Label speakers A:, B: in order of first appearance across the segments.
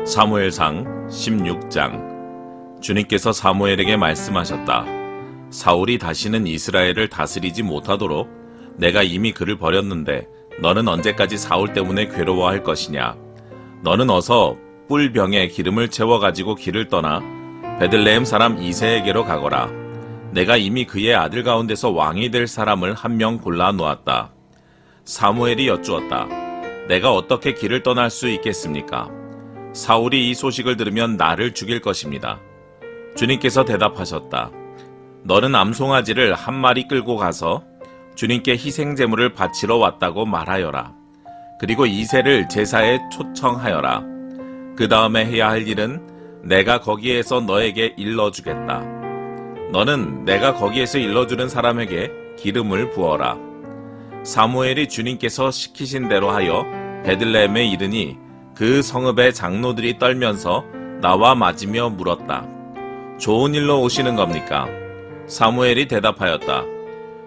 A: 사무엘상 16장. 주님께서 사무엘에게 말씀하셨다. 사울이 다시는 이스라엘을 다스리지 못하도록 내가 이미 그를 버렸는데 너는 언제까지 사울 때문에 괴로워할 것이냐. 너는 어서 뿔병에 기름을 채워가지고 길을 떠나 베들레헴 사람 이새에게로 가거라. 내가 이미 그의 아들 가운데서 왕이 될 사람을 한 명 골라 놓았다. 사무엘이 여쭈었다. 내가 어떻게 길을 떠날 수 있겠습니까? 사울이 이 소식을 들으면 나를 죽일 것입니다. 주님께서 대답하셨다. 너는 암송아지를 한 마리 끌고 가서 주님께 희생제물을 바치러 왔다고 말하여라. 그리고 이새를 제사에 초청하여라. 그 다음에 해야 할 일은 내가 거기에서 너에게 일러주겠다. 너는 내가 거기에서 일러주는 사람에게 기름을 부어라. 사무엘이 주님께서 시키신 대로 하여 베들레헴에 이르니 그 성읍의 장로들이 떨면서 나와 맞으며 물었다. 좋은 일로 오시는 겁니까? 사무엘이 대답하였다.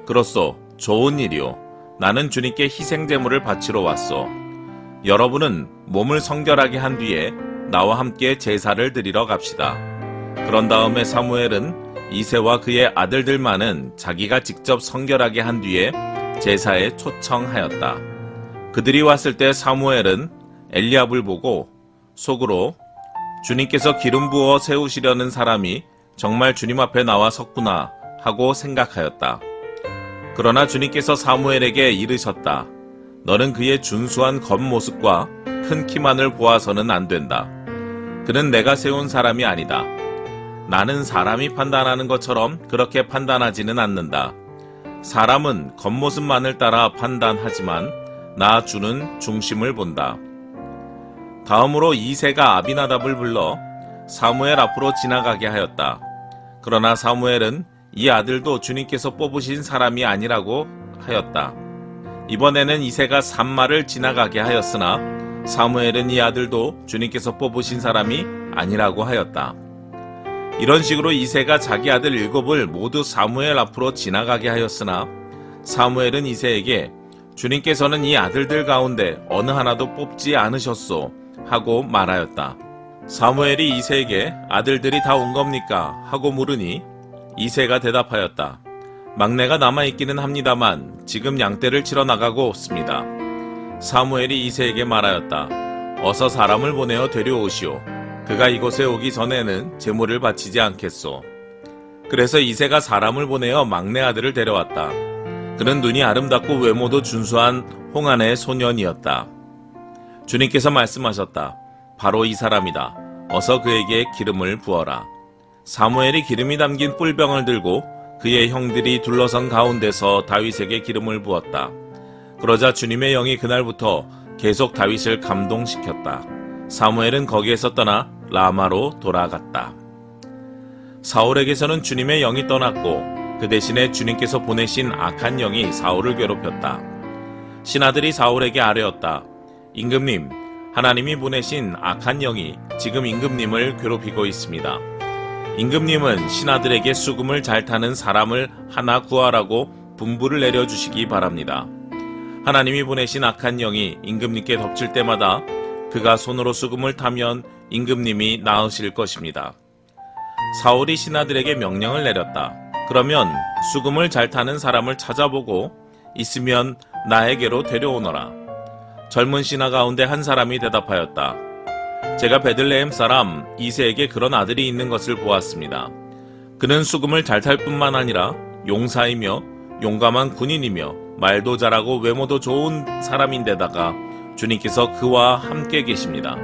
A: 그렇소, 좋은 일이요. 나는 주님께 희생제물을 바치러 왔소. 여러분은 몸을 성결하게 한 뒤에 나와 함께 제사를 드리러 갑시다. 그런 다음에 사무엘은 이새와 그의 아들들만은 자기가 직접 성결하게 한 뒤에 제사에 초청하였다. 그들이 왔을 때 사무엘은 엘리압을 보고 속으로 주님께서 기름 부어 세우시려는 사람이 정말 주님 앞에 나와 섰구나 하고 생각하였다. 그러나 주님께서 사무엘에게 이르셨다. 너는 그의 준수한 겉모습과 큰 키만을 보아서는 안 된다. 그는 내가 세운 사람이 아니다. 나는 사람이 판단하는 것처럼 그렇게 판단하지는 않는다. 사람은 겉모습만을 따라 판단하지만 나 주는 중심을 본다. 다음으로 이새가 아비나답을 불러 사무엘 앞으로 지나가게 하였다. 그러나 사무엘은 이 아들도 주님께서 뽑으신 사람이 아니라고 하였다. 이번에는 이새가 산마를 지나가게 하였으나 사무엘은 이 아들도 주님께서 뽑으신 사람이 아니라고 하였다. 이런 식으로 이새가 자기 아들 7을 모두 사무엘 앞으로 지나가게 하였으나 사무엘은 이새에게 주님께서는 이 아들들 가운데 어느 하나도 뽑지 않으셨소 하고 말하였다. 사무엘이 이새에게 아들들이 다 온 겁니까? 하고 물으니 이새가 대답하였다. 막내가 남아있기는 합니다만 지금 양떼를 치러 나가고 없습니다. 사무엘이 이새에게 말하였다. 어서 사람을 보내어 데려오시오. 그가 이곳에 오기 전에는 제물을 바치지 않겠소. 그래서 이새가 사람을 보내어 막내 아들을 데려왔다. 그는 눈이 아름답고 외모도 준수한 홍안의 소년이었다. 주님께서 말씀하셨다. 바로 이 사람이다. 어서 그에게 기름을 부어라. 사무엘이 기름이 담긴 뿔병을 들고 그의 형들이 둘러선 가운데서 다윗에게 기름을 부었다. 그러자 주님의 영이 그날부터 계속 다윗을 감동시켰다. 사무엘은 거기에서 떠나 라마로 돌아갔다. 사울에게서는 주님의 영이 떠났고 그 대신에 주님께서 보내신 악한 영이 사울을 괴롭혔다. 신하들이 사울에게 아뢰었다. 임금님, 하나님이 보내신 악한 영이 지금 임금님을 괴롭히고 있습니다. 임금님은 신하들에게 수금을 잘 타는 사람을 하나 구하라고 분부를 내려주시기 바랍니다. 하나님이 보내신 악한 영이 임금님께 덮칠 때마다 그가 손으로 수금을 타면 임금님이 나으실 것입니다. 사울이 신하들에게 명령을 내렸다. 그러면 수금을 잘 타는 사람을 찾아보고 있으면 나에게로 데려오너라. 젊은 신하 가운데 한 사람이 대답하였다. 제가 베들레헴 사람 이새에게 그런 아들이 있는 것을 보았습니다. 그는 수금을 잘 탈 뿐만 아니라 용사이며 용감한 군인이며 말도 잘하고 외모도 좋은 사람인데다가 주님께서 그와 함께 계십니다.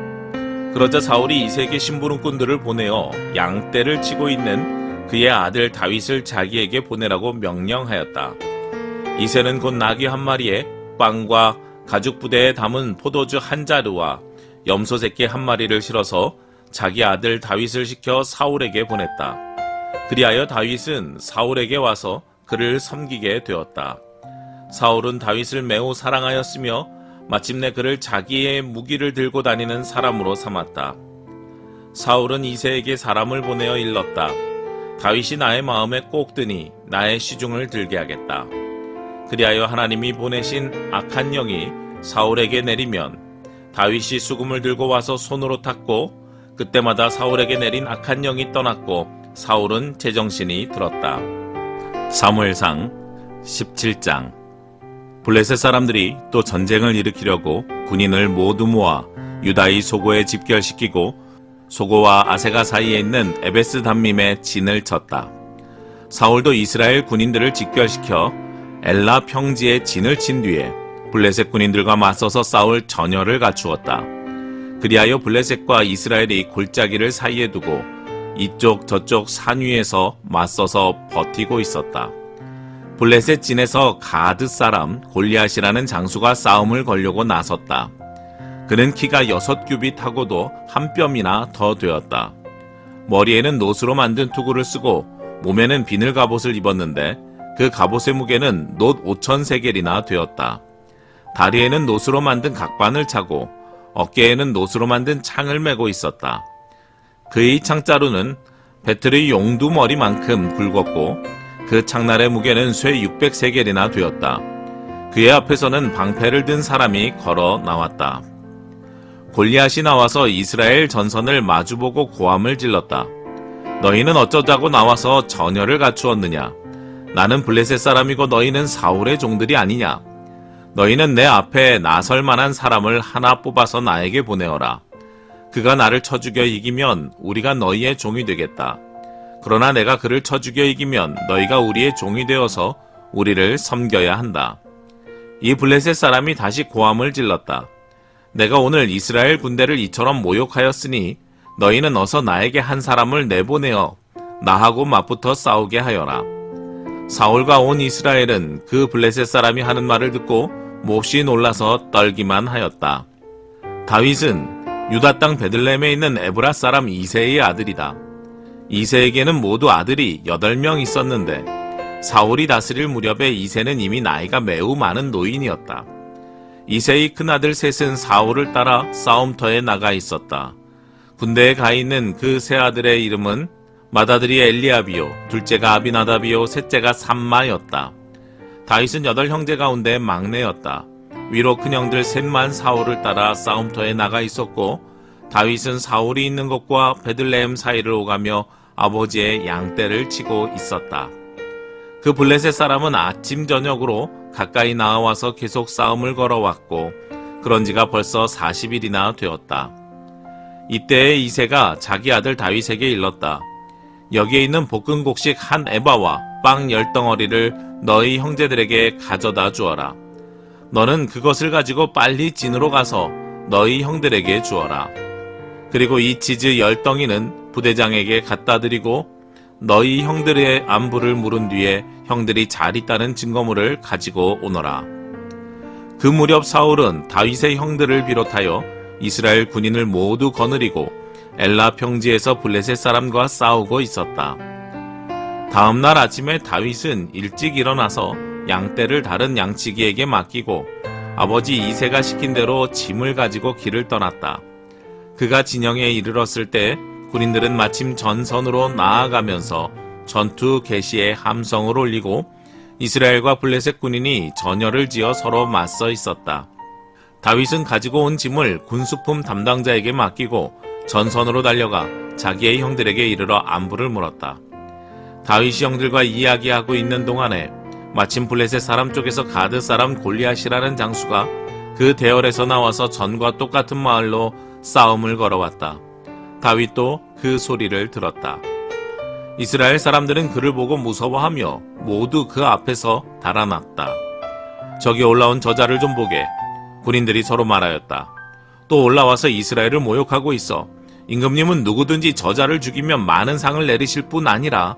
A: 그러자 사울이 이새에게 심부름꾼들을 보내어 양떼를 치고 있는 그의 아들 다윗을 자기에게 보내라고 명령하였다. 이새는 곧 나귀 한 마리에 빵과 가죽 부대에 담은 포도주 한 자루와 염소 새끼 한 마리를 실어서 자기 아들 다윗을 시켜 사울에게 보냈다. 그리하여 다윗은 사울에게 와서 그를 섬기게 되었다. 사울은 다윗을 매우 사랑하였으며 마침내 그를 자기의 무기를 들고 다니는 사람으로 삼았다. 사울은 이새에게 사람을 보내어 일렀다. 다윗이 나의 마음에 꼭 드니 나의 시중을 들게 하겠다. 그리하여 하나님이 보내신 악한 영이 사울에게 내리면 다윗이 수금을 들고 와서 손으로 탔고 그때마다 사울에게 내린 악한 영이 떠났고 사울은 제정신이 들었다. 사무엘상 17장. 블레셋 사람들이 또 전쟁을 일으키려고 군인을 모두 모아 유다의 소고에 집결시키고 소고와 아세가 사이에 있는 에베스 담밈에 진을 쳤다. 사울도 이스라엘 군인들을 집결시켜 엘라 평지에 진을 친 뒤에 블레셋 군인들과 맞서서 싸울 전열을 갖추었다. 그리하여 블레셋과 이스라엘이 골짜기를 사이에 두고 이쪽 저쪽 산 위에서 맞서서 버티고 있었다. 블레셋 진에서 가드 사람 골리앗이라는 장수가 싸움을 걸려고 나섰다. 그는 키가 6규빗하고도 한 뼘이나 더 되었다. 머리에는 노스로 만든 투구를 쓰고 몸에는 비늘 갑옷을 입었는데 그 갑옷의 무게는 놋 5,000세겔이나 되었다. 다리에는 노스로 만든 각반을 차고 어깨에는 노스로 만든 창을 메고 있었다. 그의 창자루는 배틀의 용두머리만큼 굵었고 그 창날의 무게는 쇠 600세겔이나 되었다. 그의 앞에서는 방패를 든 사람이 걸어 나왔다. 골리앗이 나와서 이스라엘 전선을 마주보고 고함을 질렀다. 너희는 어쩌자고 나와서 전열을 갖추었느냐? 나는 블레셋 사람이고 너희는 사울의 종들이 아니냐? 너희는 내 앞에 나설 만한 사람을 하나 뽑아서 나에게 보내어라. 그가 나를 쳐 죽여 이기면 우리가 너희의 종이 되겠다. 그러나 내가 그를 쳐 죽여 이기면 너희가 우리의 종이 되어서 우리를 섬겨야 한다. 이 블레셋 사람이 다시 고함을 질렀다. 내가 오늘 이스라엘 군대를 이처럼 모욕하였으니 너희는 어서 나에게 한 사람을 내보내어 나하고 맞붙어 싸우게 하여라. 사울과 온 이스라엘은 그 블레셋 사람이 하는 말을 듣고 몹시 놀라서 떨기만 하였다. 다윗은 유다 땅 베들레헴에 있는 에브라 사람 이새의 아들이다. 이새에게는 모두 아들이 8명 있었는데 사울이 다스릴 무렵에 이새는 이미 나이가 매우 많은 노인이었다. 이새의 큰아들 셋은 사울을 따라 싸움터에 나가 있었다. 군대에 가 있는 그 세 아들의 이름은 맏아들이 엘리압이요, 둘째가 아비나답이요, 셋째가 삼마였다. 다윗은 8형제 가운데 막내였다. 위로 큰 형들 셋만 사울을 따라 싸움터에 나가 있었고 다윗은 사울이 있는 곳과 베들레헴 사이를 오가며 아버지의 양떼를 치고 있었다. 그 블레셋 사람은 아침 저녁으로 가까이 나와서 계속 싸움을 걸어왔고 그런 지가 벌써 40일이나 되었다. 이때에 이새가 자기 아들 다윗에게 일렀다. 여기에 있는 볶은 곡식 한 에바와 빵 10덩어리를 너희 형제들에게 가져다 주어라. 너는 그것을 가지고 빨리 진으로 가서 너희 형들에게 주어라. 그리고 이 치즈 10덩이는 부대장에게 갖다 드리고 너희 형들의 안부를 물은 뒤에 형들이 잘 있다는 증거물을 가지고 오너라. 그 무렵 사울은 다윗의 형들을 비롯하여 이스라엘 군인을 모두 거느리고 엘라 평지에서 블레셋 사람과 싸우고 있었다. 다음 날 아침에 다윗은 일찍 일어나서 양떼를 다른 양치기에게 맡기고 아버지 이새가 시킨 대로 짐을 가지고 길을 떠났다. 그가 진영에 이르렀을 때 군인들은 마침 전선으로 나아가면서 전투 개시에 함성을 올리고 이스라엘과 블레셋 군인이 전열을 지어 서로 맞서 있었다. 다윗은 가지고 온 짐을 군수품 담당자에게 맡기고 전선으로 달려가 자기의 형들에게 이르러 안부를 물었다. 다윗이 형들과 이야기하고 있는 동안에 마침 블레셋 사람 쪽에서 가드 사람 골리앗이라는 장수가 그 대열에서 나와서 전과 똑같은 마을로 싸움을 걸어왔다. 다윗도 그 소리를 들었다. 이스라엘 사람들은 그를 보고 무서워하며 모두 그 앞에서 달아났다. 저기 올라온 저자를 좀 보게. 군인들이 서로 말하였다. 또 올라와서 이스라엘을 모욕하고 있어. 임금님은 누구든지 저자를 죽이면 많은 상을 내리실 뿐 아니라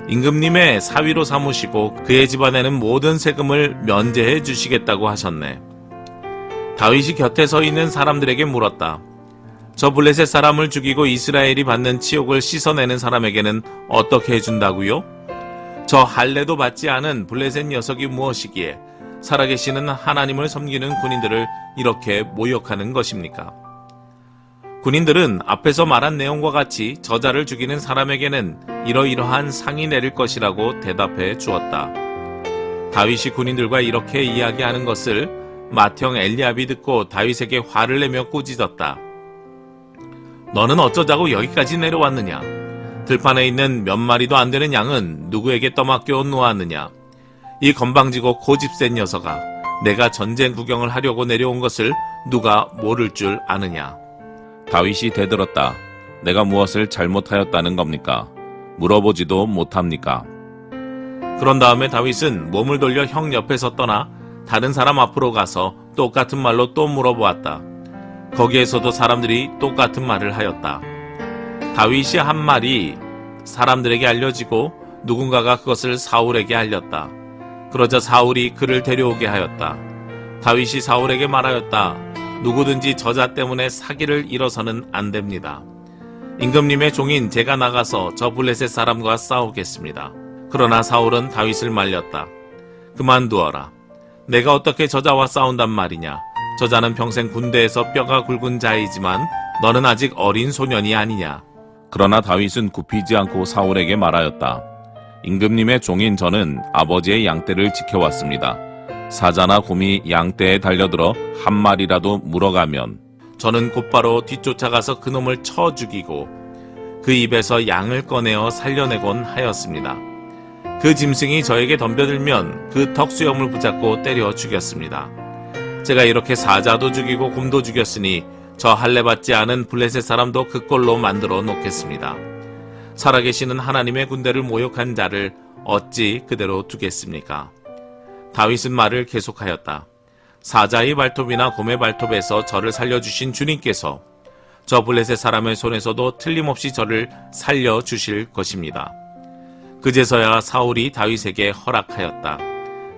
A: 임금님의 사위로 삼으시고 그의 집안에는 모든 세금을 면제해 주시겠다고 하셨네. 다윗이 곁에 서 있는 사람들에게 물었다. 저 블레셋 사람을 죽이고 이스라엘이 받는 치욕을 씻어내는 사람에게는 어떻게 해준다고요? 저 할례도 받지 않은 블레셋 녀석이 무엇이기에 살아계시는 하나님을 섬기는 군인들을 이렇게 모욕하는 것입니까? 군인들은 앞에서 말한 내용과 같이 저자를 죽이는 사람에게는 이러이러한 상이 내릴 것이라고 대답해 주었다. 다윗이 군인들과 이렇게 이야기하는 것을 맏형 엘리압이 듣고 다윗에게 화를 내며 꾸짖었다. 너는 어쩌자고 여기까지 내려왔느냐? 들판에 있는 몇 마리도 안 되는 양은 누구에게 떠맡겨 놓았느냐? 이 건방지고 고집센 녀석아, 내가 전쟁 구경을 하려고 내려온 것을 누가 모를 줄 아느냐? 다윗이 대들었다. 내가 무엇을 잘못하였다는 겁니까? 물어보지도 못합니까? 그런 다음에 다윗은 몸을 돌려 형 옆에서 떠나 다른 사람 앞으로 가서 똑같은 말로 또 물어보았다. 거기에서도 사람들이 똑같은 말을 하였다. 다윗이 한 말이 사람들에게 알려지고 누군가가 그것을 사울에게 알렸다. 그러자 사울이 그를 데려오게 하였다. 다윗이 사울에게 말하였다. 누구든지 저자 때문에 사기를 잃어서는 안 됩니다. 임금님의 종인 제가 나가서 저 블레셋 사람과 싸우겠습니다. 그러나 사울은 다윗을 말렸다. 그만두어라. 내가 어떻게 저자와 싸운단 말이냐. 저자는 평생 군대에서 뼈가 굵은 자이지만 너는 아직 어린 소년이 아니냐. 그러나 다윗은 굽히지 않고 사울에게 말하였다. 임금님의 종인 저는 아버지의 양떼를 지켜왔습니다. 사자나 곰이 양떼에 달려들어 한 마리라도 물어가면 저는 곧바로 뒤쫓아가서 그놈을 쳐 죽이고 그 입에서 양을 꺼내어 살려내곤 하였습니다. 그 짐승이 저에게 덤벼들면 그 턱수염을 붙잡고 때려 죽였습니다. 제가 이렇게 사자도 죽이고 곰도 죽였으니 저 할례받지 않은 블레셋 사람도 그 꼴로 만들어 놓겠습니다. 살아계시는 하나님의 군대를 모욕한 자를 어찌 그대로 두겠습니까? 다윗은 말을 계속하였다. 사자의 발톱이나 곰의 발톱에서 저를 살려주신 주님께서 저 블레셋 사람의 손에서도 틀림없이 저를 살려주실 것입니다. 그제서야 사울이 다윗에게 허락하였다.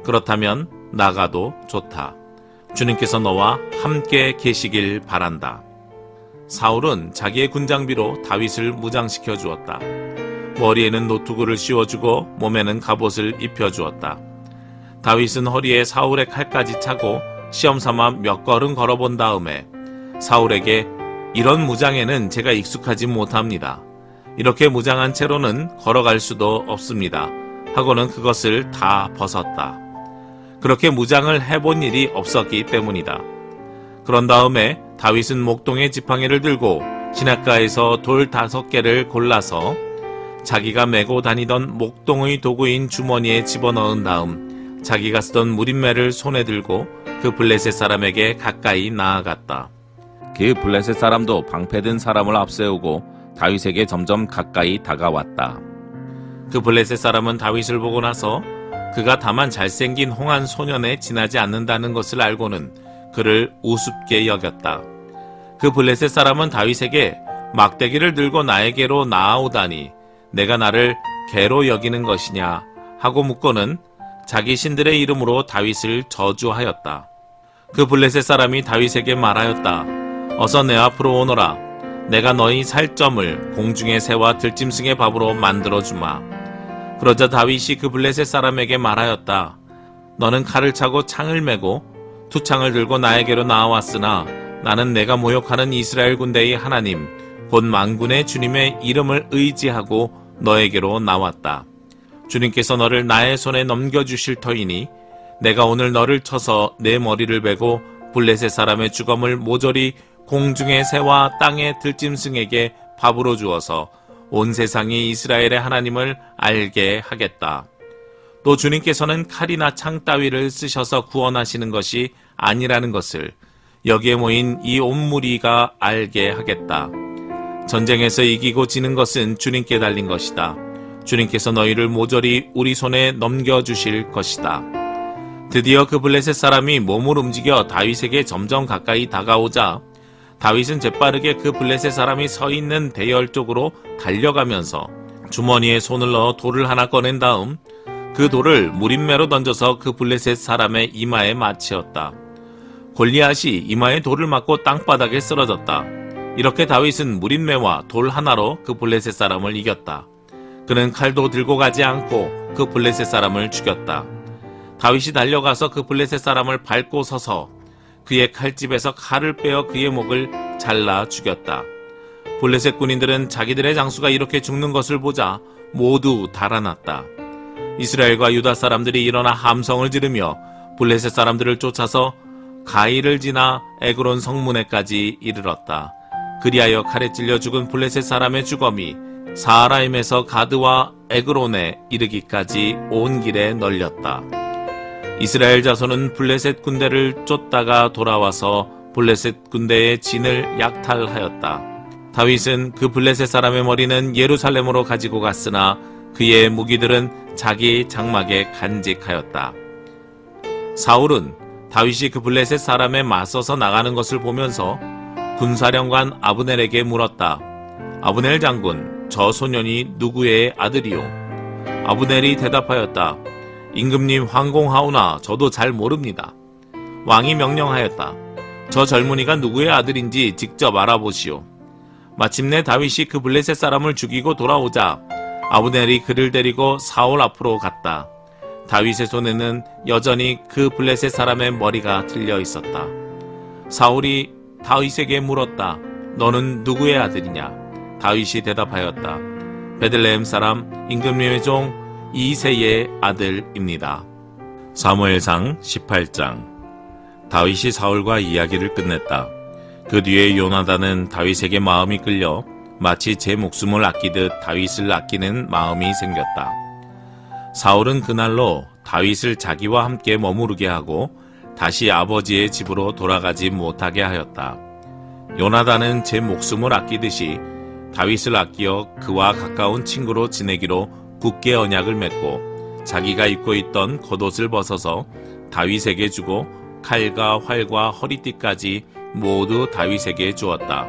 A: 그렇다면 나가도 좋다. 주님께서 너와 함께 계시길 바란다. 사울은 자기의 군장비로 다윗을 무장시켜 주었다. 머리에는 노투구를 씌워주고 몸에는 갑옷을 입혀주었다. 다윗은 허리에 사울의 칼까지 차고 시험삼아 몇 걸음 걸어본 다음에 사울에게 이런 무장에는 제가 익숙하지 못합니다. 이렇게 무장한 채로는 걸어갈 수도 없습니다. 하고는 그것을 다 벗었다. 그렇게 무장을 해본 일이 없었기 때문이다. 그런 다음에 다윗은 목동의 지팡이를 들고 시냇가에서 돌 5개를 골라서 자기가 메고 다니던 목동의 도구인 주머니에 집어넣은 다음 자기가 쓰던 무림매를 손에 들고 그 블레셋 사람에게 가까이 나아갔다. 그 블레셋 사람도 방패든 사람을 앞세우고 다윗에게 점점 가까이 다가왔다. 그 블레셋 사람은 다윗을 보고 나서 그가 다만 잘생긴 홍한 소년에 지나지 않는다는 것을 알고는 그를 우습게 여겼다. 그 블레셋 사람은 다윗에게 막대기를 들고 나에게로 나아오다니 내가 나를 개로 여기는 것이냐 하고 묻고는 자기 신들의 이름으로 다윗을 저주하였다. 그 블레셋 사람이 다윗에게 말하였다. 어서 내 앞으로 오너라. 내가 너희 살점을 공중의 새와 들짐승의 밥으로 만들어주마. 그러자 다윗이 그 블레셋 사람에게 말하였다. 너는 칼을 차고 창을 메고 투창을 들고 나에게로 나와왔으나 나는 내가 모욕하는 이스라엘 군대의 하나님 곧 만군의 주님의 이름을 의지하고 너에게로 나왔다. 주님께서 너를 나의 손에 넘겨주실 터이니 내가 오늘 너를 쳐서 내 머리를 베고 블레셋 사람의 주검을 모조리 공중의 새와 땅의 들짐승에게 밥으로 주어서 온 세상이 이스라엘의 하나님을 알게 하겠다. 또 주님께서는 칼이나 창 따위를 쓰셔서 구원하시는 것이 아니라는 것을 여기에 모인 이 온 무리가 알게 하겠다. 전쟁에서 이기고 지는 것은 주님께 달린 것이다. 주님께서 너희를 모조리 우리 손에 넘겨주실 것이다. 드디어 그 블레셋 사람이 몸을 움직여 다윗에게 점점 가까이 다가오자 다윗은 재빠르게 그 블레셋 사람이 서 있는 대열 쪽으로 달려가면서 주머니에 손을 넣어 돌을 하나 꺼낸 다음 그 돌을 무림매로 던져서 그 블레셋 사람의 이마에 맞추었다. 골리앗이 이마에 돌을 맞고 땅바닥에 쓰러졌다. 이렇게 다윗은 무림매와 돌 하나로 그 블레셋 사람을 이겼다. 그는 칼도 들고 가지 않고 그 블레셋 사람을 죽였다. 다윗이 달려가서 그 블레셋 사람을 밟고 서서 그의 칼집에서 칼을 빼어 그의 목을 잘라 죽였다. 블레셋 군인들은 자기들의 장수가 이렇게 죽는 것을 보자 모두 달아났다. 이스라엘과 유다 사람들이 일어나 함성을 지르며 블레셋 사람들을 쫓아서 가이를 지나 에그론 성문에까지 이르렀다. 그리하여 칼에 찔려 죽은 블레셋 사람의 주검이 사하라임에서 가드와 에그론에 이르기까지 온 길에 널렸다. 이스라엘 자손은 블레셋 군대를 쫓다가 돌아와서 블레셋 군대의 진을 약탈하였다. 다윗은 그 블레셋 사람의 머리는 예루살렘으로 가지고 갔으나 그의 무기들은 자기 장막에 간직하였다. 사울은 다윗이 그 블레셋 사람에 맞서서 나가는 것을 보면서 군사령관 아브넬에게 물었다. 아브넬 장군, 저 소년이 누구의 아들이오? 아브넬이 대답하였다. 임금님 황공하오나 저도 잘 모릅니다. 왕이 명령하였다. 저 젊은이가 누구의 아들인지 직접 알아보시오. 마침내 다윗이 그 블레셋 사람을 죽이고 돌아오자 아브넬이 그를 데리고 사울 앞으로 갔다. 다윗의 손에는 여전히 그 블레셋 사람의 머리가 들려 있었다. 사울이 다윗에게 물었다. 너는 누구의 아들이냐? 다윗이 대답하였다. 베들레헴 사람 임금님의 종 이새의 아들입니다. 사무엘상 18장. 다윗이 사울과 이야기를 끝냈다. 그 뒤에 요나단은 다윗에게 마음이 끌려 마치 제 목숨을 아끼듯 다윗을 아끼는 마음이 생겼다. 사울은 그날로 다윗을 자기와 함께 머무르게 하고 다시 아버지의 집으로 돌아가지 못하게 하였다. 요나단은 제 목숨을 아끼듯이 다윗을 아끼어 그와 가까운 친구로 지내기로 굳게 언약을 맺고 자기가 입고 있던 겉옷을 벗어서 다윗에게 주고 칼과 활과 허리띠까지 모두 다윗에게 주었다.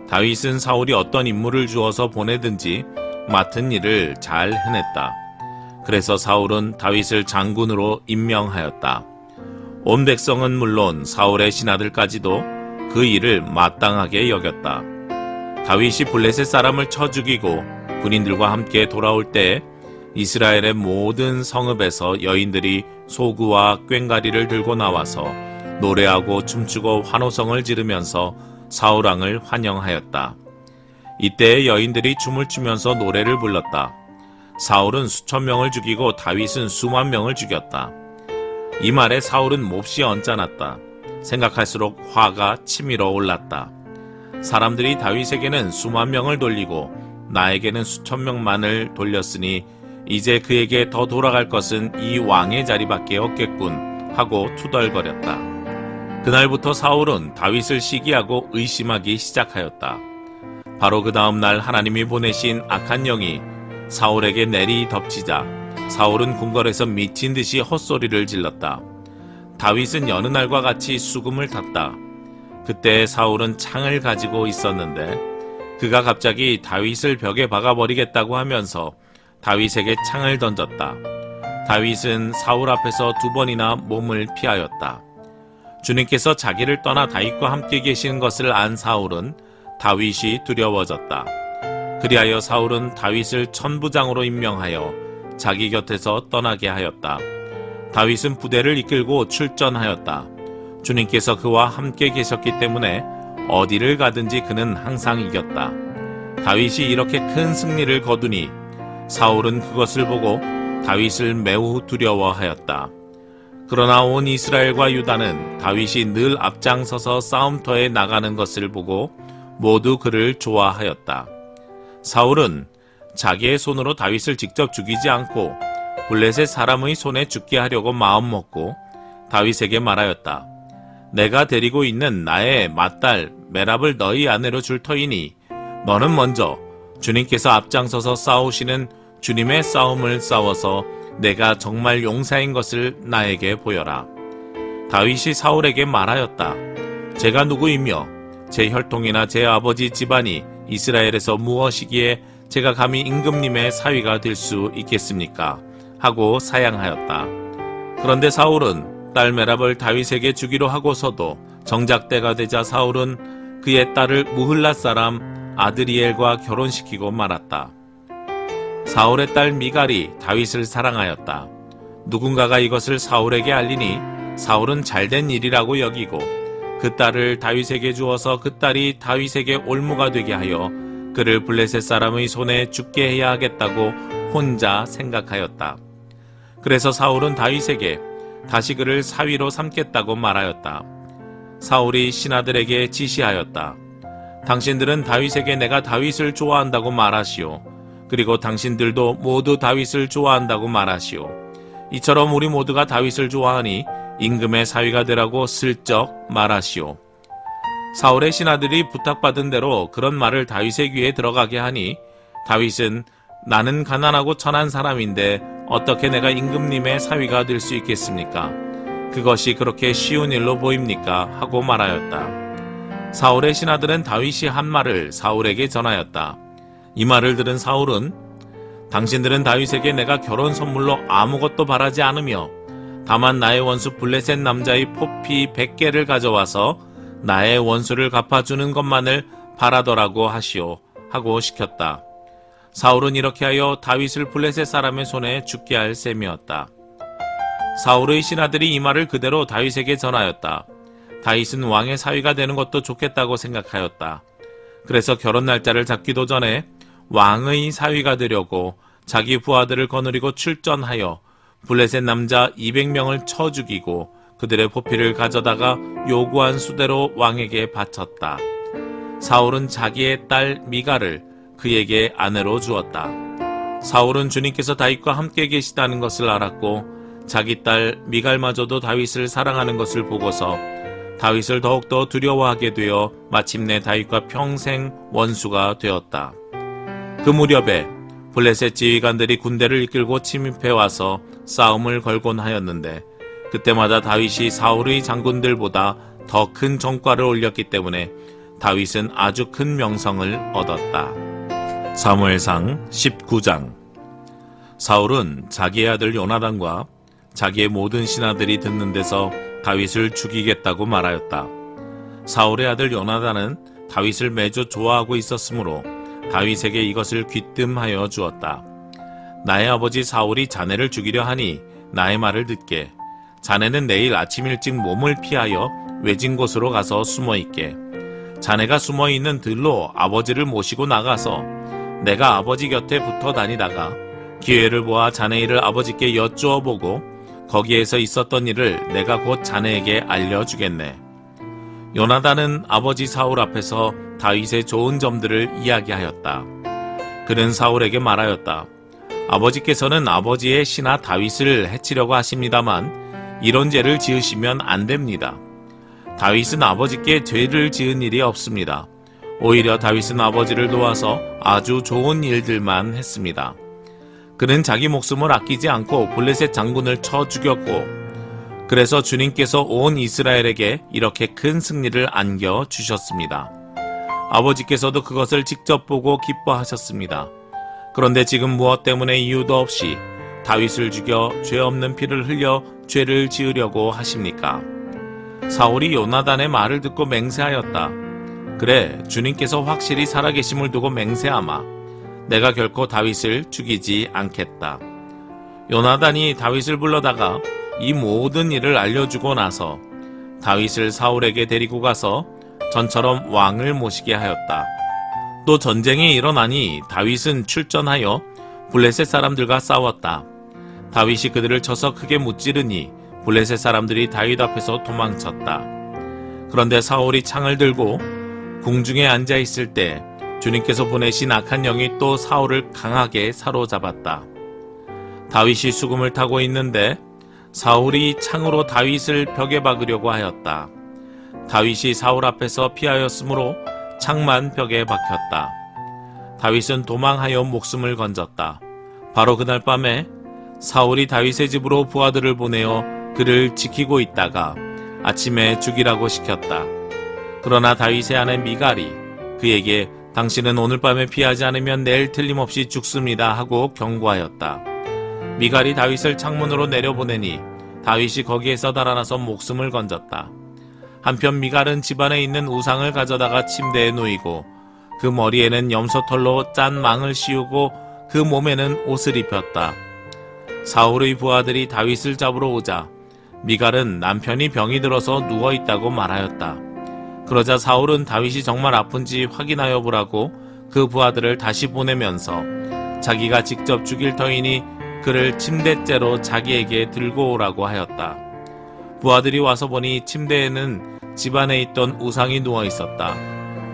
A: 다윗은 사울이 어떤 임무를 주어서 보내든지 맡은 일을 잘 해냈다. 그래서 사울은 다윗을 장군으로 임명하였다. 온 백성은 물론 사울의 신하들까지도 그 일을 마땅하게 여겼다. 다윗이 블레셋 사람을 쳐 죽이고 군인들과 함께 돌아올 때 이스라엘의 모든 성읍에서 여인들이 소구와 꽹과리를 들고 나와서 노래하고 춤추고 환호성을 지르면서 사울왕을 환영하였다. 이때 여인들이 춤을 추면서 노래를 불렀다. 사울은 수천 명을 죽이고 다윗은 수만 명을 죽였다. 이 말에 사울은 몹시 언짢았다. 생각할수록 화가 치밀어 올랐다. 사람들이 다윗에게는 수만 명을 돌리고 나에게는 수천 명만을 돌렸으니 이제 그에게 더 돌아갈 것은 이 왕의 자리밖에 없겠군 하고 투덜거렸다. 그날부터 사울은 다윗을 시기하고 의심하기 시작하였다. 바로 그 다음 날 하나님이 보내신 악한 영이 사울에게 내리 덮치자 사울은 궁궐에서 미친 듯이 헛소리를 질렀다. 다윗은 여느 날과 같이 수금을 탔다. 그때 사울은 창을 가지고 있었는데 그가 갑자기 다윗을 벽에 박아버리겠다고 하면서 다윗에게 창을 던졌다. 다윗은 사울 앞에서 2번이나 몸을 피하였다. 주님께서 자기를 떠나 다윗과 함께 계시는 것을 안 사울은 다윗이 두려워졌다. 그리하여 사울은 다윗을 천부장으로 임명하여 자기 곁에서 떠나게 하였다. 다윗은 부대를 이끌고 출전하였다. 주님께서 그와 함께 계셨기 때문에 어디를 가든지 그는 항상 이겼다. 다윗이 이렇게 큰 승리를 거두니 사울은 그것을 보고 다윗을 매우 두려워하였다. 그러나 온 이스라엘과 유다는 다윗이 늘 앞장서서 싸움터에 나가는 것을 보고 모두 그를 좋아하였다. 사울은 자기의 손으로 다윗을 직접 죽이지 않고 블레셋 사람의 손에 죽게 하려고 마음먹고 다윗에게 말하였다. 내가 데리고 있는 나의 맏딸 메랍을 너희 아내로 줄 터이니 너는 먼저 주님께서 앞장서서 싸우시는 주님의 싸움을 싸워서 내가 정말 용사인 것을 나에게 보여라. 다윗이 사울에게 말하였다. 제가 누구이며 제 혈통이나 제 아버지 집안이 이스라엘에서 무엇이기에 제가 감히 임금님의 사위가 될 수 있겠습니까? 하고 사양하였다. 그런데 사울은 딸 메랍을 다윗에게 주기로 하고서도 정작 때가 되자 사울은 그의 딸을 무흘라 사람 아드리엘과 결혼시키고 말았다. 사울의 딸 미갈이 다윗을 사랑하였다. 누군가가 이것을 사울에게 알리니 사울은 잘된 일이라고 여기고 그 딸을 다윗에게 주어서 그 딸이 다윗에게 올무가 되게 하여 그를 블레셋 사람의 손에 죽게 해야 하겠다고 혼자 생각하였다. 그래서 사울은 다윗에게 다시 그를 사위로 삼겠다고 말하였다. 사울이 신하들에게 지시하였다. 당신들은 다윗에게 내가 다윗을 좋아한다고 말하시오. 그리고 당신들도 모두 다윗을 좋아한다고 말하시오. 이처럼 우리 모두가 다윗을 좋아하니 임금의 사위가 되라고 슬쩍 말하시오. 사울의 신하들이 부탁받은 대로 그런 말을 다윗의 귀에 들어가게 하니 다윗은 나는 가난하고 천한 사람인데 어떻게 내가 임금님의 사위가 될 수 있겠습니까? 그것이 그렇게 쉬운 일로 보입니까? 하고 말하였다. 사울의 신하들은 다윗이 한 말을 사울에게 전하였다. 이 말을 들은 사울은 당신들은 다윗에게 내가 결혼 선물로 아무것도 바라지 않으며 다만 나의 원수 블레셋 남자의 포피 100개를 가져와서 나의 원수를 갚아주는 것만을 바라더라고 하시오 하고 시켰다. 사울은 이렇게 하여 다윗을 블레셋 사람의 손에 죽게 할 셈이었다. 사울의 신하들이 이 말을 그대로 다윗에게 전하였다. 다윗은 왕의 사위가 되는 것도 좋겠다고 생각하였다. 그래서 결혼 날짜를 잡기도 전에 왕의 사위가 되려고 자기 부하들을 거느리고 출전하여 블레셋 남자 200명을 쳐 죽이고 그들의 포피를 가져다가 요구한 수대로 왕에게 바쳤다. 사울은 자기의 딸 미갈을 그에게 아내로 주었다. 사울은 주님께서 다윗과 함께 계시다는 것을 알았고 자기 딸 미갈마저도 다윗을 사랑하는 것을 보고서 다윗을 더욱더 두려워하게 되어 마침내 다윗과 평생 원수가 되었다. 그 무렵에 블레셋 지휘관들이 군대를 이끌고 침입해와서 싸움을 걸곤 하였는데 그때마다 다윗이 사울의 장군들보다 더 큰 전과를 올렸기 때문에 다윗은 아주 큰 명성을 얻었다. 사무엘상 19장. 사울은 자기의 아들 요나단과 자기의 모든 신하들이 듣는 데서 다윗을 죽이겠다고 말하였다. 사울의 아들 요나단은 다윗을 매우 좋아하고 있었으므로 다윗에게 이것을 귀뜸하여 주었다. 나의 아버지 사울이 자네를 죽이려 하니 나의 말을 듣게. 자네는 내일 아침 일찍 몸을 피하여 외진 곳으로 가서 숨어있게. 자네가 숨어있는 들로 아버지를 모시고 나가서 내가 아버지 곁에 붙어 다니다가 기회를 보아 자네 일을 아버지께 여쭈어 보고 거기에서 있었던 일을 내가 곧 자네에게 알려주겠네. 요나단은 아버지 사울 앞에서 다윗의 좋은 점들을 이야기하였다. 그는 사울에게 말하였다. 아버지께서는 아버지의 신하 다윗을 해치려고 하십니다만 이런 죄를 지으시면 안 됩니다. 다윗은 아버지께 죄를 지은 일이 없습니다. 오히려 다윗은 아버지를 도와서 아주 좋은 일들만 했습니다. 그는 자기 목숨을 아끼지 않고 블레셋 장군을 쳐 죽였고 그래서 주님께서 온 이스라엘에게 이렇게 큰 승리를 안겨주셨습니다. 아버지께서도 그것을 직접 보고 기뻐하셨습니다. 그런데 지금 무엇 때문에 이유도 없이 다윗을 죽여 죄 없는 피를 흘려 죄를 지으려고 하십니까? 사울이 요나단의 말을 듣고 맹세하였다. 그래, 주님께서 확실히 살아계심을 두고 맹세하마. 내가 결코 다윗을 죽이지 않겠다. 요나단이 다윗을 불러다가 이 모든 일을 알려주고 나서 다윗을 사울에게 데리고 가서 전처럼 왕을 모시게 하였다. 또 전쟁이 일어나니 다윗은 출전하여 블레셋 사람들과 싸웠다. 다윗이 그들을 쳐서 크게 무찌르니 블레셋 사람들이 다윗 앞에서 도망쳤다. 그런데 사울이 창을 들고 궁중에 앉아 있을 때 주님께서 보내신 악한 영이 또 사울을 강하게 사로잡았다. 다윗이 수금을 타고 있는데 사울이 창으로 다윗을 벽에 박으려고 하였다. 다윗이 사울 앞에서 피하였으므로 창만 벽에 박혔다. 다윗은 도망하여 목숨을 건졌다. 바로 그날 밤에 사울이 다윗의 집으로 부하들을 보내어 그를 지키고 있다가 아침에 죽이라고 시켰다. 그러나 다윗의 아내 미갈이 그에게 당신은 오늘 밤에 피하지 않으면 내일 틀림없이 죽습니다 하고 경고하였다. 미갈이 다윗을 창문으로 내려보내니 다윗이 거기에서 달아나서 목숨을 건졌다. 한편 미갈은 집안에 있는 우상을 가져다가 침대에 놓이고 그 머리에는 염소털로 짠 망을 씌우고 그 몸에는 옷을 입혔다. 사울의 부하들이 다윗을 잡으러 오자 미갈은 남편이 병이 들어서 누워있다고 말하였다. 그러자 사울은 다윗이 정말 아픈지 확인하여 보라고 그 부하들을 다시 보내면서 자기가 직접 죽일 터이니 그를 침대째로 자기에게 들고 오라고 하였다. 부하들이 와서 보니 침대에는 집안에 있던 우상이 누워 있었다.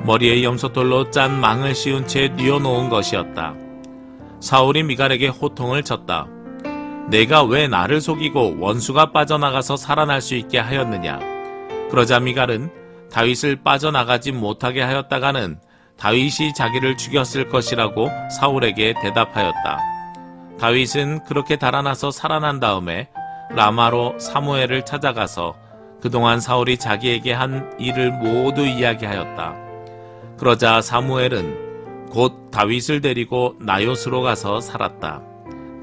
A: 머리에 염소돌로 짠 망을 씌운 채 뉘어놓은 것이었다. 사울이 미갈에게 호통을 쳤다. 내가 왜 나를 속이고 원수가 빠져나가서 살아날 수 있게 하였느냐? 그러자 미갈은 다윗을 빠져나가지 못하게 하였다가는 다윗이 자기를 죽였을 것이라고 사울에게 대답하였다. 다윗은 그렇게 달아나서 살아난 다음에 라마로 사무엘을 찾아가서 그동안 사울이 자기에게 한 일을 모두 이야기하였다. 그러자 사무엘은 곧 다윗을 데리고 나요스로 가서 살았다.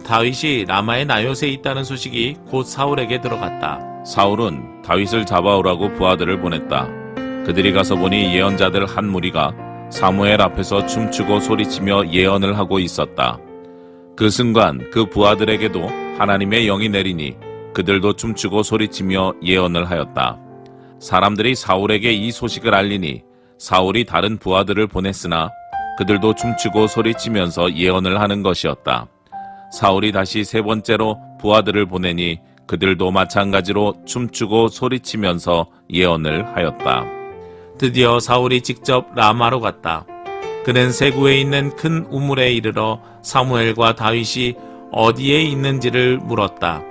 A: 다윗이 라마의 나요스에 있다는 소식이 곧 사울에게 들어갔다. 사울은 다윗을 잡아오라고 부하들을 보냈다. 그들이 가서 보니 예언자들 한 무리가 사무엘 앞에서 춤추고 소리치며 예언을 하고 있었다. 그 순간 그 부하들에게도 하나님의 영이 내리니 그들도 춤추고 소리치며 예언을 하였다. 사람들이 사울에게 이 소식을 알리니 사울이 다른 부하들을 보냈으나 그들도 춤추고 소리치면서 예언을 하는 것이었다. 사울이 다시 세 번째로 부하들을 보내니 그들도 마찬가지로 춤추고 소리치면서 예언을 하였다. 드디어 사울이 직접 라마로 갔다. 그는 세구에 있는 큰 우물에 이르러 사무엘과 다윗이 어디에 있는지를 물었다.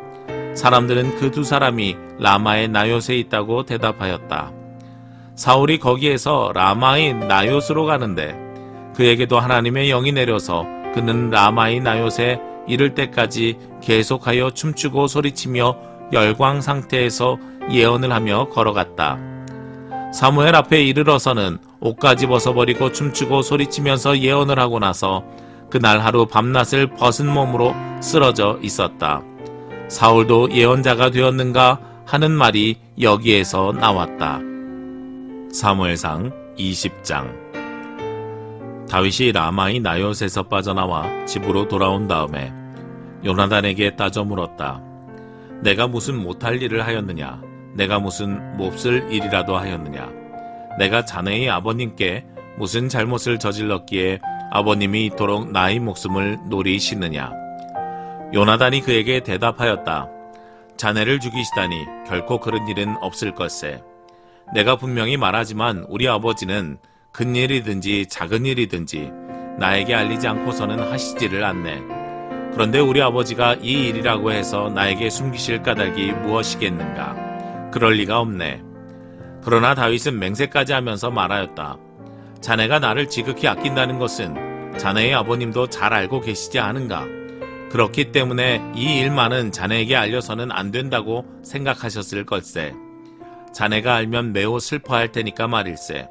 A: 사람들은 그 두 사람이 라마의 나요스에 있다고 대답하였다. 사울이 거기에서 라마의 나요스로 가는데 그에게도 하나님의 영이 내려서 그는 라마의 나요스에 이를 때까지 계속하여 춤추고 소리치며 열광 상태에서 예언을 하며 걸어갔다. 사무엘 앞에 이르러서는 옷까지 벗어버리고 춤추고 소리치면서 예언을 하고 나서 그날 하루 밤낮을 벗은 몸으로 쓰러져 있었다. 사울도 예언자가 되었는가 하는 말이 여기에서 나왔다. 사무엘상 20장. 다윗이 라마의 나요스에서 빠져나와 집으로 돌아온 다음에 요나단에게 따져 물었다. 내가 무슨 못할 일을 하였느냐? 내가 무슨 몹쓸 일이라도 하였느냐? 내가 자네의 아버님께 무슨 잘못을 저질렀기에 아버님이 이토록 나의 목숨을 노리시느냐? 요나단이 그에게 대답하였다. 자네를 죽이시다니 결코 그런 일은 없을 것세. 내가 분명히 말하지만 우리 아버지는 큰 일이든지 작은 일이든지 나에게 알리지 않고서는 하시지를 않네. 그런데 우리 아버지가 이 일이라고 해서 나에게 숨기실 까닭이 무엇이겠는가? 그럴 리가 없네. 그러나 다윗은 맹세까지 하면서 말하였다. 자네가 나를 지극히 아낀다는 것은 자네의 아버님도 잘 알고 계시지 않은가? 그렇기 때문에 이 일만은 자네에게 알려서는 안 된다고 생각하셨을 걸세. 자네가 알면 매우 슬퍼할 테니까 말일세.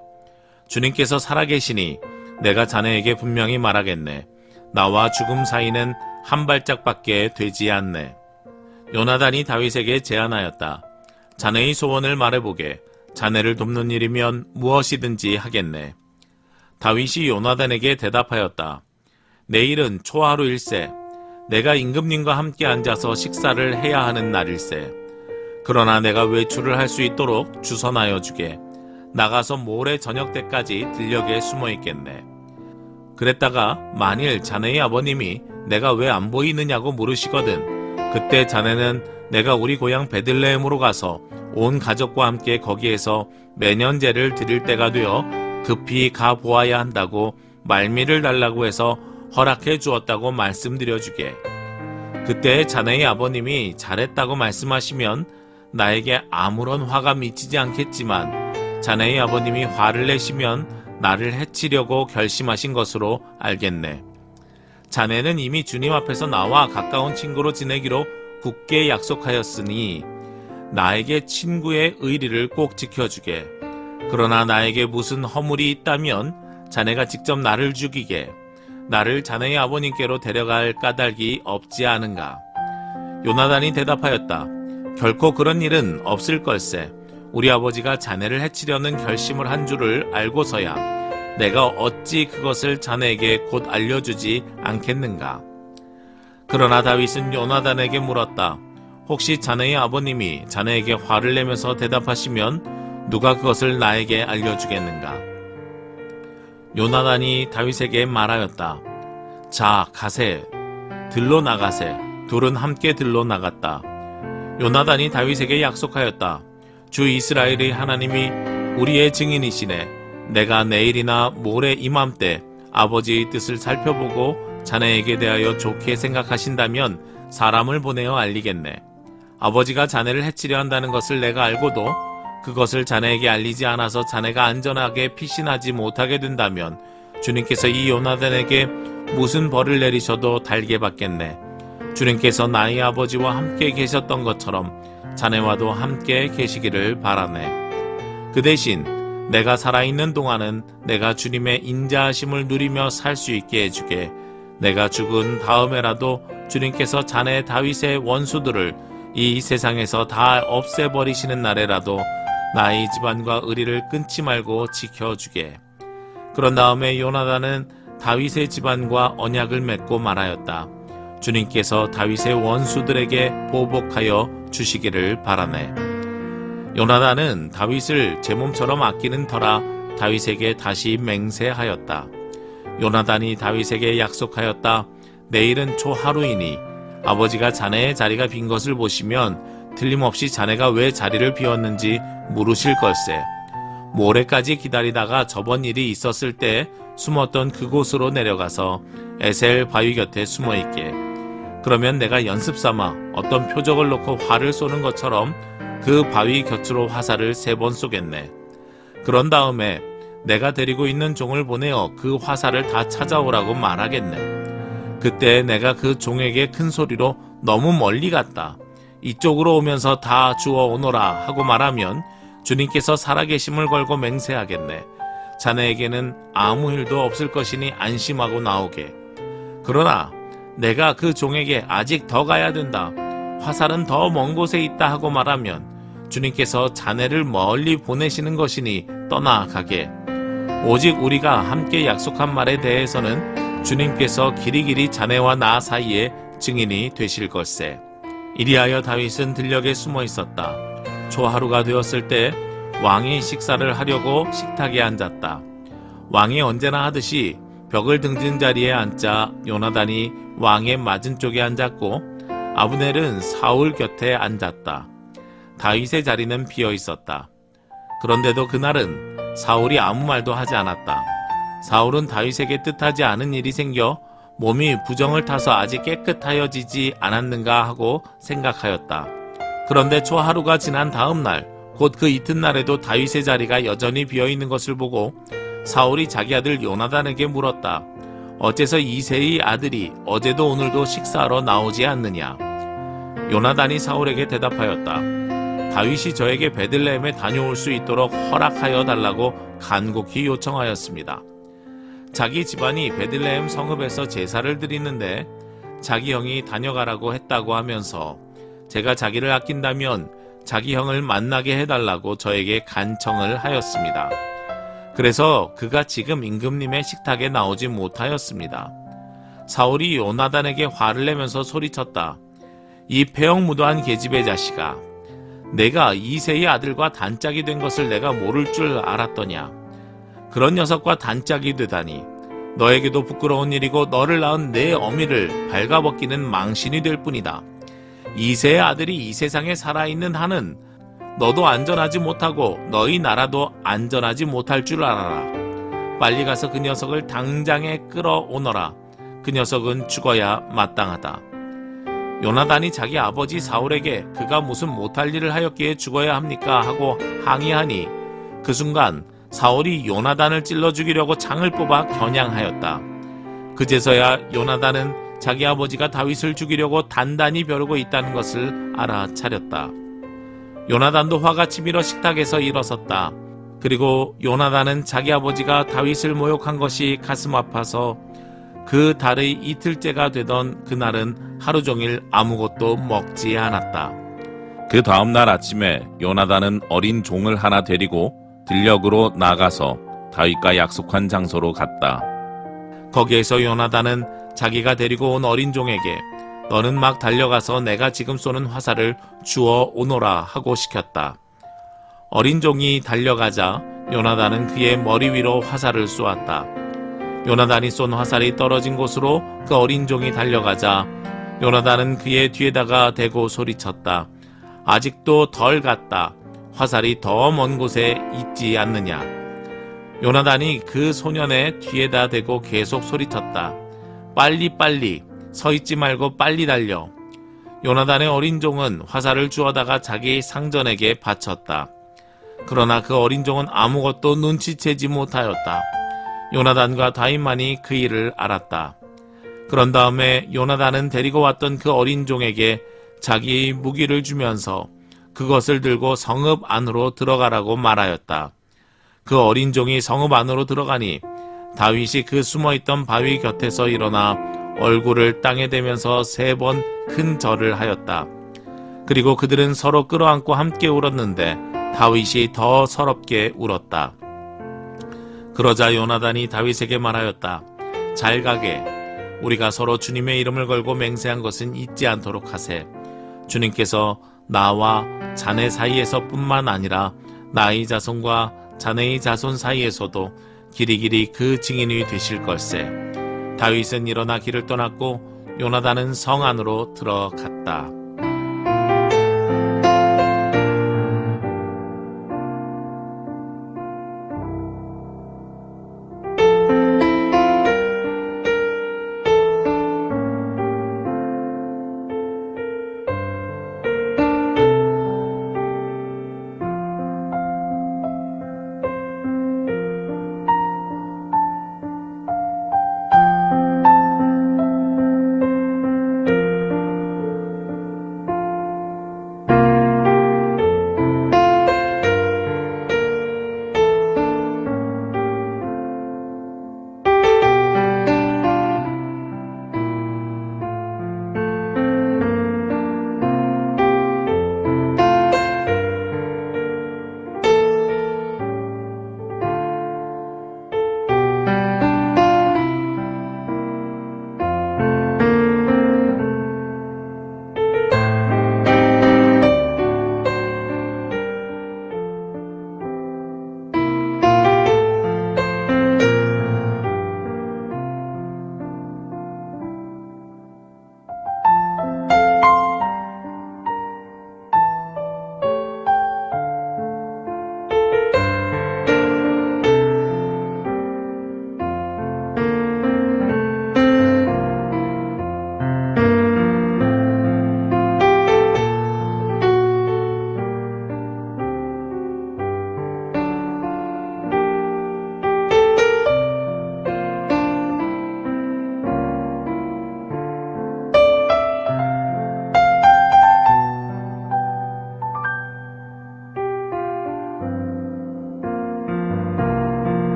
A: 주님께서 살아계시니 내가 자네에게 분명히 말하겠네. 나와 죽음 사이는 한 발짝밖에 되지 않네. 요나단이 다윗에게 제안하였다. 자네의 소원을 말해보게. 자네를 돕는 일이면 무엇이든지 하겠네. 다윗이 요나단에게 대답하였다. 내일은 초하루일세. 내가 임금님과 함께 앉아서 식사를 해야 하는 날일세. 그러나 내가 외출을 할 수 있도록 주선하여 주게. 나가서 모레 저녁 때까지 들녘에 숨어 있겠네. 그랬다가 만일 자네의 아버님이 내가 왜 안 보이느냐고 물으시거든. 그때 자네는 내가 우리 고향 베들레헴으로 가서 온 가족과 함께 거기에서 매년제를 드릴 때가 되어 급히 가 보아야 한다고 말미를 달라고 해서 허락해 주었다고 말씀드려 주게. 그때 자네의 아버님이 잘했다고 말씀하시면 나에게 아무런 화가 미치지 않겠지만 자네의 아버님이 화를 내시면 나를 해치려고 결심하신 것으로 알겠네. 자네는 이미 주님 앞에서 나와 가까운 친구로 지내기로 굳게 약속하였으니 나에게 친구의 의리를 꼭 지켜주게. 그러나 나에게 무슨 허물이 있다면 자네가 직접 나를 죽이게. 나를 자네의 아버님께로 데려갈 까닭이 없지 않은가? 요나단이 대답하였다. 결코 그런 일은 없을 걸세. 우리 아버지가 자네를 해치려는 결심을 한 줄을 알고서야 내가 어찌 그것을 자네에게 곧 알려주지 않겠는가? 그러나 다윗은 요나단에게 물었다. 혹시 자네의 아버님이 자네에게 화를 내면서 대답하시면 누가 그것을 나에게 알려주겠는가? 요나단이 다윗에게 말하였다. 자, 가세. 들로 나가세. 둘은 함께 들로 나갔다. 요나단이 다윗에게 약속하였다. 주 이스라엘의 하나님이 우리의 증인이시네.
B: 내가 내일이나 모레 이맘때 아버지의 뜻을 살펴보고 자네에게 대하여 좋게 생각하신다면 사람을 보내어 알리겠네. 아버지가 자네를 해치려 한다는 것을 내가 알고도 그것을 자네에게 알리지 않아서 자네가 안전하게 피신하지 못하게 된다면 주님께서 이 요나단에게 무슨 벌을 내리셔도 달게 받겠네. 주님께서 나의 아버지와 함께 계셨던 것처럼 자네와도 함께 계시기를 바라네. 그 대신 내가 살아있는 동안은 내가 주님의 인자하심을 누리며 살 수 있게 해주게. 내가 죽은 다음에라도 주님께서 자네 다윗의 원수들을 이 세상에서 다 없애버리시는 날에라도 나의 집안과 의리를 끊지 말고 지켜주게. 그런 다음에 요나단은 다윗의 집안과 언약을 맺고 말하였다. 주님께서 다윗의 원수들에게 보복하여 주시기를 바라네. 요나단은 다윗을 제 몸처럼 아끼는 터라 다윗에게 다시 맹세하였다. 요나단이 다윗에게 약속하였다. 내일은 초하루이니 아버지가 자네의 자리가 빈 것을 보시면 틀림없이 자네가 왜 자리를 비웠는지 물으실 걸세. 모레까지 기다리다가 저번 일이 있었을 때 숨었던 그곳으로 내려가서 에셀 바위 곁에 숨어있게. 그러면 내가 연습삼아 어떤 표적을 놓고 활을 쏘는 것처럼 그 바위 곁으로 화살을 3번 쏘겠네. 그런 다음에 내가 데리고 있는 종을 보내어 그 화살을 다 찾아오라고 말하겠네. 그때 내가 그 종에게 큰 소리로 너무 멀리 갔다. 이쪽으로 오면서 다 주워 오너라 하고 말하면 주님께서 살아계심을 걸고 맹세하겠네. 자네에게는 아무 일도 없을 것이니 안심하고 나오게. 그러나 내가 그 종에게 아직 더 가야 된다. 화살은 더 먼 곳에 있다 하고 말하면 주님께서 자네를 멀리 보내시는 것이니 떠나가게. 오직 우리가 함께 약속한 말에 대해서는 주님께서 길이길이 자네와 나 사이에 증인이 되실 걸세. 이리하여 다윗은 들녘에 숨어 있었다. 초하루가 되었을 때 왕이 식사를 하려고 식탁에 앉았다. 왕이 언제나 하듯이 벽을 등진 자리에 앉자 요나단이 왕의 맞은쪽에 앉았고 아브넬은 사울 곁에 앉았다. 다윗의 자리는 비어 있었다. 그런데도 그날은 사울이 아무 말도 하지 않았다. 사울은 다윗에게 뜻하지 않은 일이 생겨 몸이 부정을 타서 아직 깨끗하여지지 않았는가 하고 생각하였다. 그런데 초하루가 지난 다음 날, 곧 그 이튿날에도 다윗의 자리가 여전히 비어있는 것을 보고 사울이 자기 아들 요나단에게 물었다. 어째서 이새의 아들이 어제도 오늘도 식사하러 나오지 않느냐? 요나단이 사울에게 대답하였다. 다윗이 저에게 베들레헴에 다녀올 수 있도록 허락하여 달라고 간곡히 요청하였습니다. 자기 집안이 베들레헴 성읍에서 제사를 드리는데 자기 형이 다녀가라고 했다고 하면서 제가 자기를 아낀다면 자기 형을 만나게 해달라고 저에게 간청을 하였습니다. 그래서 그가 지금 임금님의 식탁에 나오지 못하였습니다. 사울이 요나단에게 화를 내면서 소리쳤다. 이 폐역무도한 계집의 자식아, 내가 이새의 아들과 단짝이 된 것을 내가 모를 줄 알았더냐. 그런 녀석과 단짝이 되다니 너에게도 부끄러운 일이고 너를 낳은 내 어미를 발가벗기는 망신이 될 뿐이다. 이새의 아들이 이 세상에 살아있는 한은 너도 안전하지 못하고 너희 나라도 안전하지 못할 줄 알아라. 빨리 가서 그 녀석을 당장에 끌어오너라. 그 녀석은 죽어야 마땅하다. 요나단이 자기 아버지 사울에게 그가 무슨 못할 일을 하였기에 죽어야 합니까? 하고 항의하니 그 순간 사울이 요나단을 찔러 죽이려고 창을 뽑아 겨냥하였다. 그제서야 요나단은 자기 아버지가 다윗을 죽이려고 단단히 벼르고 있다는 것을 알아차렸다. 요나단도 화가 치밀어 식탁에서 일어섰다. 그리고 요나단은 자기 아버지가 다윗을 모욕한 것이 가슴 아파서 그 달의 이틀째가 되던 그날은 하루 종일 아무것도 먹지 않았다.
A: 그 다음날 아침에 요나단은 어린 종을 하나 데리고 들녘으로 나가서 다윗과 약속한 장소로 갔다.
B: 거기에서 요나단은 자기가 데리고 온 어린 종에게 너는 막 달려가서 내가 지금 쏘는 화살을 주워 오너라 하고 시켰다. 어린 종이 달려가자 요나단은 그의 머리 위로 화살을 쏘았다. 요나단이 쏜 화살이 떨어진 곳으로 그 어린 종이 달려가자 요나단은 그의 뒤에다가 대고 소리쳤다. 아직도 덜 갔다. 화살이 더 먼 곳에 있지 않느냐. 요나단이 그 소년의 뒤에다 대고 계속 소리쳤다. 빨리 서 있지 말고 빨리 달려. 요나단의 어린 종은 화살을 주워다가 자기 상전에게 바쳤다. 그러나 그 어린 종은 아무것도 눈치채지 못하였다. 요나단과 다윗만이 그 일을 알았다. 그런 다음에 요나단은 데리고 왔던 그 어린 종에게 자기의 무기를 주면서 그것을 들고 성읍 안으로 들어가라고 말하였다. 그 어린 종이 성읍 안으로 들어가니 다윗이 그 숨어있던 바위 곁에서 일어나 얼굴을 땅에 대면서 3번 큰 절을 하였다. 그리고 그들은 서로 끌어안고 함께 울었는데 다윗이 더 서럽게 울었다. 그러자 요나단이 다윗에게 말하였다. 잘 가게. 우리가 서로 주님의 이름을 걸고 맹세한 것은 잊지 않도록 하세. 주님께서 나와 자네 사이에서 뿐만 아니라 나의 자손과 자네의 자손 사이에서도 길이길이 그 증인이 되실 걸세. 다윗은 일어나 길을 떠났고 요나단은 성 안으로 들어갔다.